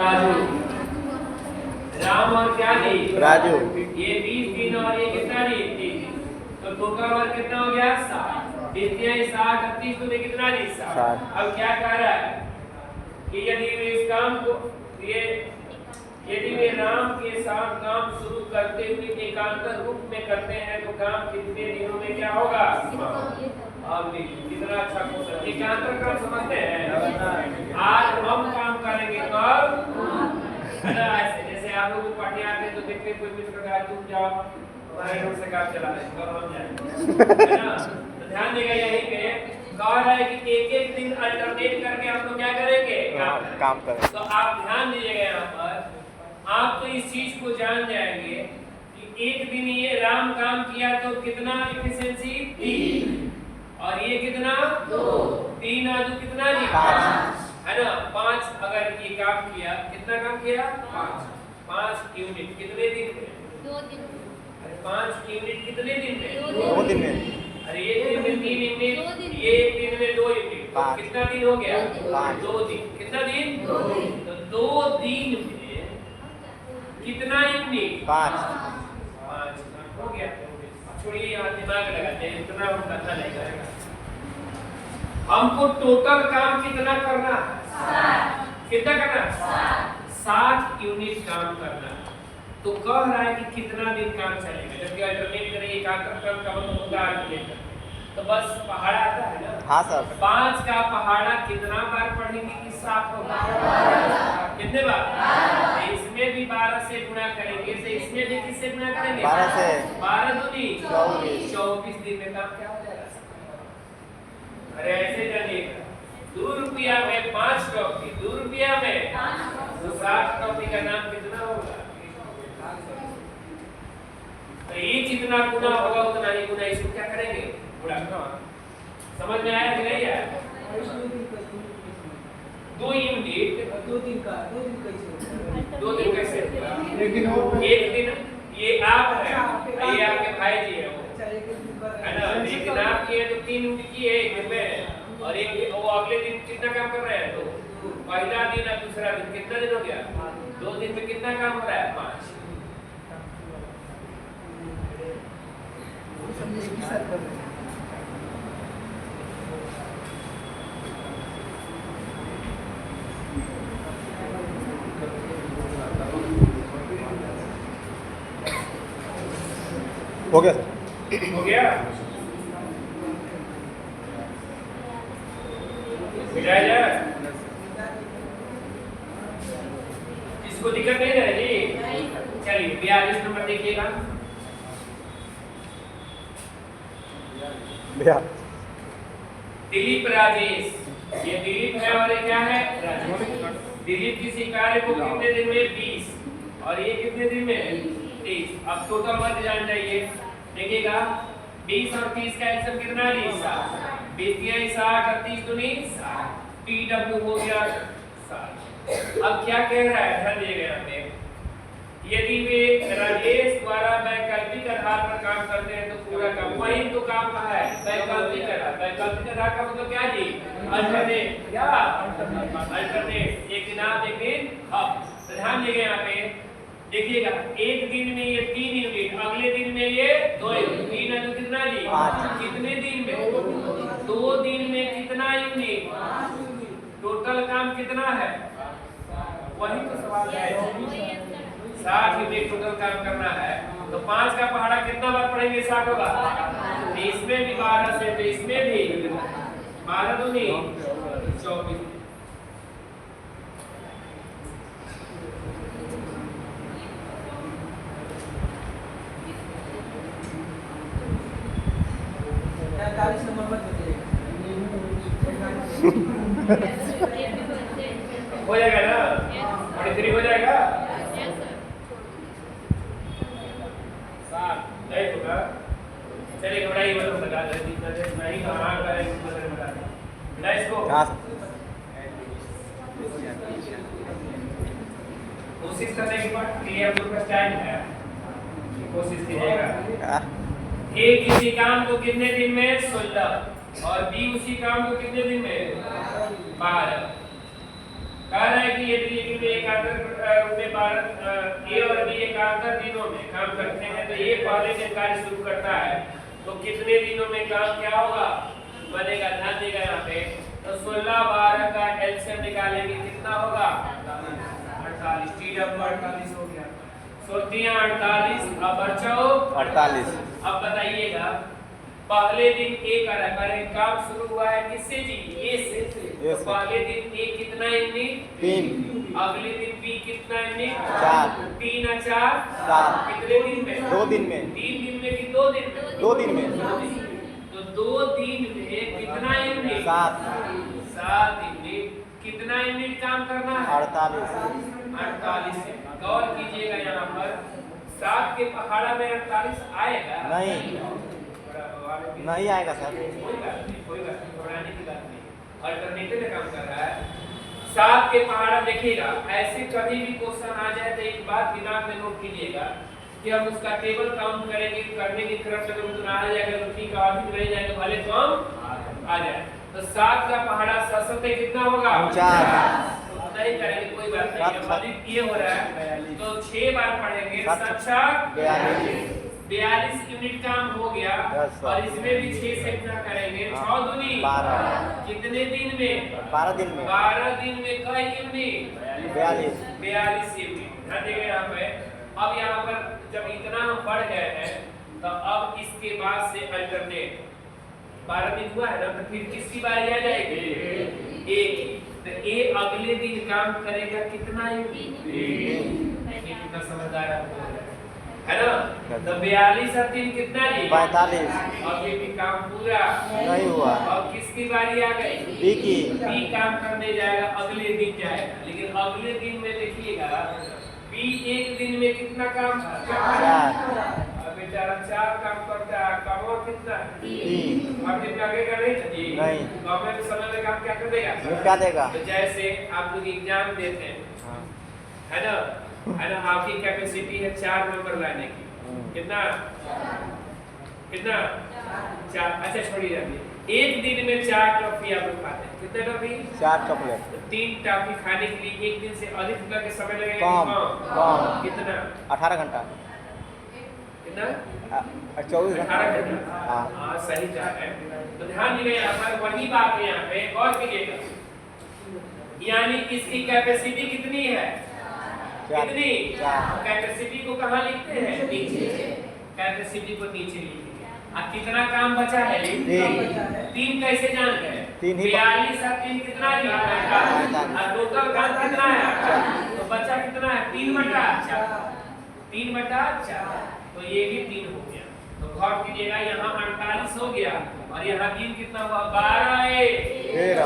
राजू। राम और क्या दी? राजू। ये 20 दिन और ये कितना दी? 30 दिन। तो टोटल वर्क कितना हो गया? 60। 60 38 तो कितना दी? 60। अब क्या कह रहा है कि यदि वे इस काम को यदि वे राम के साथ काम शुरू करते हुए एकांतर रूप में करते हैं तो काम कितने दिनों में क्या होगा? अब कितना अच्छा क्वेश्चन। एकांतर काम समझते हैं? आज हम काम करेंगे कल है ना। ऐसे जैसे आप लोग पढ़ने आते हैं तो देखते कोई मित्र का तुम जाओ हमारे रूम से काम चला रहे कल हम जाएंगे है ना। तो ध्यान देगा यहीं पे कह रहा है कि एक दिन अल्टरनेट करके हम लोग क्या करेंगे? काम करेंगे। तो आप ध्यान दीजिएगा यहाँ पर, आप तो इस चीज को जान जाएंगे कि एक दिन ये राम काम किया तो कितना एफिशिएंसी? 3। और ये कितना? 2। 3 और 2 कितना जी? 5 है ना। 5 अगर ये काम किया, कितना काम किया? 5 यूनिट कितने दिन में? 2 दिन। अरे 5 यूनिट कितने दिन में? 2 दिन में। अरे एक दिन में 3 यूनिट, ये एक दिन में 2 यूनिट, तो कितना दिन हो गया? 2 दिन। कितना दिन? 2 दिन। तो 2 दिन में कितना यूनिट? 5 हो गया। छोड़िए यहाँ दिमाग लगाते हैं, इतना हम करना नहीं करेगा। हमको टोटल काम कितना करना है? कितना करना? 60 यूनिट काम करना है। तो कह रहा है कि कितना दिन काम चलेगा, जबकि अल्टरनेट करेंगे एकांतर काम का मतलब होगा अल्टरनेट। तो बस पहाड़ा आता है ना। हाँ सर। 5 का पहाड़ा कितना बार पढ़ेंगे कि 7 होगा? कितने बार? इसमें भी 12 से गुणा करेंगे, तो इसमें भी किससे गुणा करेंगे? 12 से। 12 दूनी 24 दिन में काम क्या हो जाएगा? अरे ऐसे जानिएगा, 2 रुपया में 5 टॉफी, 2 रुपया में 60 टॉफी का नाम कितना होगा? तो ये जितना गुना होगा उतना ही गुना इसको क्या करेंगे? गुणा। समझ में आया कि नहीं आया? 2 यूनिट 2 दिन कैसे? एक दिन ये आप है, ये आपके भाई जी है ना। लेकिन आप किए तो 3 यूनिट किए एक दिन में, और एक वो अगले दिन कितना काम कर रहे हैं? तो पहला दिन और दूसरा दिन कितना दिन हो गया? 2 दिन में कितना काम हो रहा है? 5। हो गया सर। हो गया? मिटाया जाए? इसको दिक्कत नहीं है जी? चलिए 42 नंबर देखिएगा। दिलीप राजेश, ये दिलीप है और ये क्या है? राजेश। दिलीप किसी कार्य को कितने दिन में? 20। और ये कितने दिन में? 30। अब टोटल वर्क जान जाइए, देखिएगा 20 और 30 का एक्शन कितना है? 60। 20 60 38 दूनी 60। TW हो गया 60। अब क्या कह रहा है? ध्यान दिएगा यहाँ पे, यदि वे राजेश द्वारा वैकल्पिक आधार पर काम करते हैं तो पूरा काम, वही तो काम कहा है वैकल्पिक आधार। वैकल्पिक आधार का मतलब क्या जी? अल्टरनेट। क्या? अल्टरनेट। एक दिन आप एक दिन अब। तो ध्यान देंगे यहाँ पे, देखिएगा एक दिन में ये 3 यूनिट, अगले दिन में ये 2 यूनिट। 3 है तो कितना जी? 5। कितने दिन में? 2 दिन में कितना यूनिट? टोटल काम कितना है? वही तो सवाल है। 60 यूनिट टोटल काम करना है। तो 5 का पहाड़ा कितना बार पढ़ेंगे? 60 होगा। इसमें भी 12 से, तो इसमें भी 12 दूनी 24। हो जाएगा ना? 43 हो जाएगा? 7 नहीं होगा। चलिए बड़ा ही मतलब लगा दे, जितना देर नहीं कहाँ करें उतना देर बता दें बेटा इसको। कोशिश करने के बाद ये हम लोग का टाइम है, कोशिश कीजिएगा। ए किसी काम को कितने दिन में? 16। और बी उसी काम को कितने दिन में? 12। कह रहा है कि यदि में एकांतर रूप में ए और बी एकांतर दिनों में काम करते हैं तो ये पहले दिन कार्य शुरू करता है तो कितने दिनों में काम क्या होगा बनेगा। ध्यान देगा यहाँ पे तो 16-12 का एलसीएम निकालेंगे कितना होगा 48 टी डब्ल्यू 48 हो गया 48 अब बचाओ 48। अब बताइएगा पहले दिन ए करे काम शुरू हुआ है किससे जी ए से तो पहले दिन ए कितना यूनिट 3, अगले दिन बी कितना यूनिट 4, 3 और 4 7, कितने दिन में 2 दिन में, 3 दिन में कि 2 दिन में 2 दिन में, तो 2 दिन में कितना यूनिट 7 यूनिट कितना यूनिट काम करना है 48। गौर कीजिएगा यहाँ पर 7 के पहाड़ा में 48 आएगा नहीं आएगा सर। कोई बात नहीं घबराने की बात नहीं अल्टरनेटिव में काम कर रहा है 7 के पहाड़ा देखिएगा ऐसे कभी भी क्वेश्चन आ जाए तो एक बात दिमाग में नोट कीजिएगा कि हम उसका टेबल काउंट करेंगे करने की क्रम से उतना आ जाएगा तो ठीक है अधिक रह जाएगा भले कम आ जाए तो 7 का पहाड़ा 7 कितना होगा 49। नहीं करेंगे कोई बात नहीं अधिक ये हो रहा है तो 6 बार पढ़ेंगे 7 42 यूनिट काम हो गया और इसमें भी 6 से गुणा करेंगे 6 दूनी 12। कितने दिन में 12 दिन में 12 दिन में कई यूनिट 42 यूनिट। ध्यान देंगे यहाँ पे अब यहाँ पर जब इतना हम बढ़ गए हैं तो अब इसके बाद से अल्टरनेट 12 दिन हुआ है ना तो फिर किसकी बारी आ जाएगी एक तो ए अगले दिन काम करेगा कितना यूनिट कितना समझदार है ना तो 42 और 3 कितना जी 45। अब ये भी काम पूरा नहीं हुआ। अब किसकी बारी आ गई बी की। बी काम करने जाएगा अगले दिन जाएगा लेकिन अगले दिन में देखिएगा बी एक दिन में कितना काम 4। अब बेचारा 4 काम करता है काम और कितना 3। अब दिन लगेगा नहीं नहीं। गवर्नमेंट समय में काम क्या कर देगा निपटा देगा। तो जैसे आप लोग एग्जाम देते हैं है ना आपकी कैपेसिटी है 4 नंबर लाने की कितना 4 अच्छा छोड़िए एक दिन में 4 टॉफी आप लोग खाते हैं कितने टॉफी 4 चॉकलेट 3 टॉफी खाने के लिए एक दिन से अधिक करके समय लगेगा कम कितना 18 घंटा कितना 24 घंटा 18 घंटा हाँ सही कहा है तो ध्यान दीजिए यहाँ पर वही बात है यहाँ पे गौर कीजिएगा यानी इसकी कैपेसिटी कितनी है कितनी कैपेसिटी को कहाँ लिखते हैं नीचे कैपेसिटी को नीचे लिखते हैं कितना काम बचा है 3 कैसे जान गए 42 और 3 कितना और टोटल काम कितना है तो बचा कितना है 3 बटा 4 तो ये भी 3 हो गया तो गौर कीजिएगा यहाँ 48 हो गया और यहाँ 3 कितना हुआ 12 अरे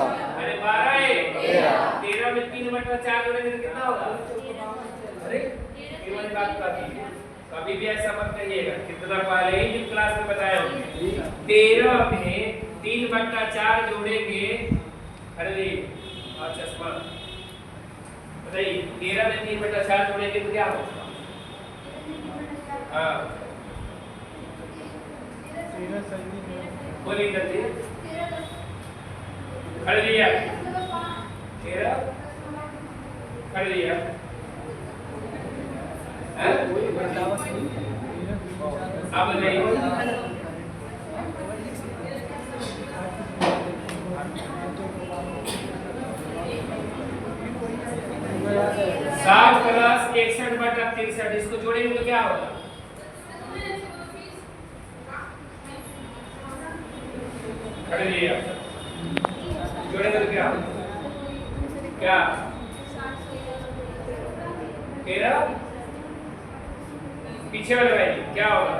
13 में 3 बटा 4 जोड़ेंगे तो कितना होगा अरे ये वाली बात कभी भी ऐसा मत कहिएगा कितना पहले ही जिस क्लास में बताया हमने 13 में 3 बटा 4 जोड़ेंगे अरे और चश्मा बताइए 13 में 3 बटा 4 जोड़ेंगे तो क्या होगा हाँ बोलिए जल्दी खड़े लिया 13 खड़े लिया अब नहीं साठ प्लस 61 बटा 63 इसको जोड़ेंगे तो क्या होगा खड़े लिया जोड़ेंगे तो क्या क्या 13 पीछे वाले भाई क्या होगा